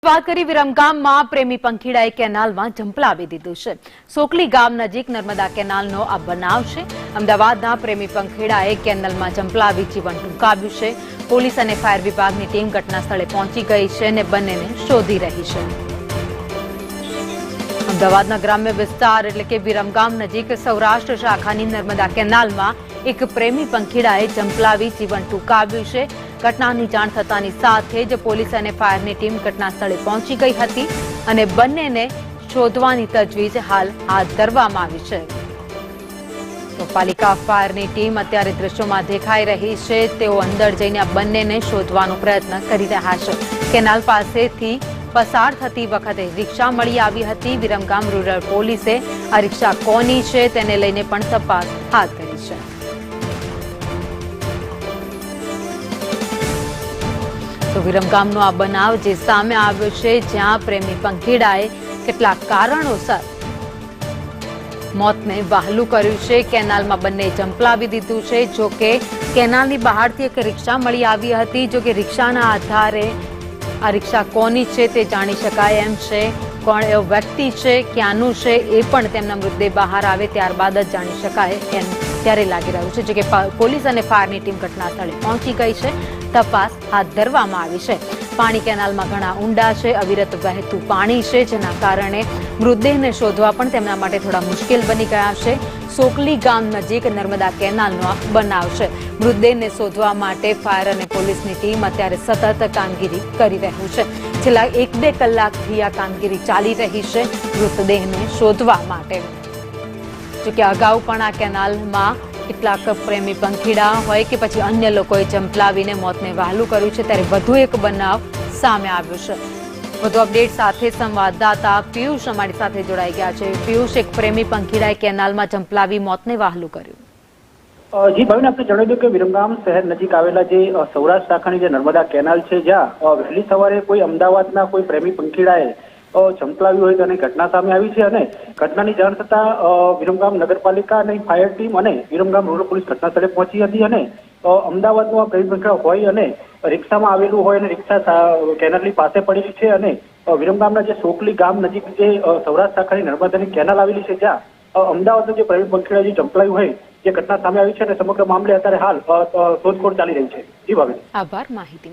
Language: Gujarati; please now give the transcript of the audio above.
વાત કરી વિરમગામમાં પ્રેમી પંખીડાએ કેનાલમાં ઝંપલાવી દીધું છે। સોકલી ગામ નજીક નર્મદા કેનાલનો આ બનાવ છે। અમદાવાદના પ્રેમી પંખીડાએ કેનાલમાં ઝંપલાવી જીવન ટૂંકાવ્યું છે। પોલીસ અને ફાયર વિભાગની ટીમ ઘટના સ્થળે પહોંચી ગઈ છે અને બંનેને શોધી રહી છે। અમદાવાદના ગ્રામ્ય વિસ્તાર એટલે કે વિરમગામ નજીક સૌરાષ્ટ્ર શાખાની નર્મદા કેનાલમાં એક પ્રેમી પંખીડાએ ઝંપલાવી જીવન ટૂંકાવ્યું છે। ઘટનાની જાણ થતાની સાથે જ પોલીસ અને ફાયરની ટીમ ઘટના સ્થળે પહોંચી ગઈ હતી અને બંનેને શોધવાની તજવીજ હાલ હાથ ધરવામાં આવી છે। તો પાલિકા ફાયરની ટીમ અત્યારે દ્રશ્યોમાં દેખાઈ રહી છે। તેઓ અંદર જઈને આ બંનેને શોધવાનો પ્રયત્ન કરી રહ્યા છે। કેનાલ પાસેથી પસાર થતી વખતે રિક્ષા મળી આવી હતી। વિરમગામ રૂરલ પોલીસે આ રિક્ષા કોની છે તેને લઈને પણ તપાસ હાથ ધરી છે। તો વિરમગામનો આ બનાવ જે સામે આવ્યો છે, જ્યાં પ્રેમી પંખીડાએ કેટલાક કારણોસર મોતને વહાલું કર્યું છે। કેનાલમાં બંને ઝંપલાવી દીધું છે। જો કે કેનાલની બહારથી એક રિક્ષા મળી આવી હતી। જો કે રિક્ષાના આધારે આ રિક્ષા કોની છે તે જાણી શકાય એમ છે। કોણ એવો વ્યક્તિ છે, ક્યાંનું છે એ પણ તેમના મૃતદેહ બહાર આવે ત્યારબાદ જ જાણી શકાય એમ ત્યારે લાગી રહ્યું છે। જો કે પોલીસ અને ફાયરની ટીમ ઘટના સ્થળે પહોંચી ગઈ છે। તપાસ હાથ ધરવામાં આવી છે। પાણી કેનાલમાં ઘણા ઊંડા છે, અવિરત વહેતું પાણી છે, જેના કારણે મૃતદેહને શોધવા પણ તેમના માટે થોડા મુશ્કેલ બની ગયા છે। સોકલી ગામ નજીક નર્મદા કેનાલનો બનાવ છે। મૃતદેહને શોધવા માટે ફાયર અને પોલીસની ટીમ અત્યારે સતત કામગીરી કરી રહ્યું છે। છેલ્લા 1-2 કલાકથી આ કામગીરી ચાલી રહી છે મૃતદેહને શોધવા માટે। જોકે અગાઉ પણ આ કેનાલમાં કેટલાક પ્રેમી પંખીડા હોય કે પછી અન્ય લોકોએ ઝંપલાવીને મોતને વહાલું કર્યું છે, ત્યારે વધુ એક બનાવ સામે આવ્યો છે। વધુ અપડેટ સાથે સંવાદદાતા પિયુષ અમારી સાથે જોડાઈ ગયા છે। પિયુષ, એક પ્રેમી પંખીડાએ કેનાલમાં ઝંપલાવી મોતને વહાલું કર્યું। જી ભાવિન, આપણે જણાવી દઉં કે વિરમગામ શહેર નજીક આવેલા જે સૌરાષ્ટ્ર શાખાની જે નર્મદા કેનાલ છે, જ્યાં વહેલી સવારે કોઈ અમદાવાદના કોઈ પ્રેમી પંખીડાએ ઝંપલાવ્યું હોય તેની ઘટના સામે આવી છે અને ઘટનાની જાણ થતા વિરમગામ નગરપાલિકા અને ફાયર ટીમ અને વિરમગામ રૂરલ પોલીસ ઘટના સ્થળે પહોંચી હતી અને અમદાવાદનું આ પ્રેમી પંખીડા હોય અને રિક્ષામાં આવેલું હોય અને રિક્ષા કેનાલની પાસે પડેલી છે અને વિરમગામના જે સોકલી ગામ નજીક જે સૌરાષ્ટ્ર શાખાની નર્મદાની કેનાલ આવેલી છે, જ્યાં અમદાવાદનું જે પ્રેમી પંખીડા જે ઝંપલાવ્યું હોય જે ઘટના સામે આવી છે અને સમગ્ર મામલે અત્યારે હાલ શોધખોળ ચાલી રહી છે। જી ભાવિન, આભાર માહિતી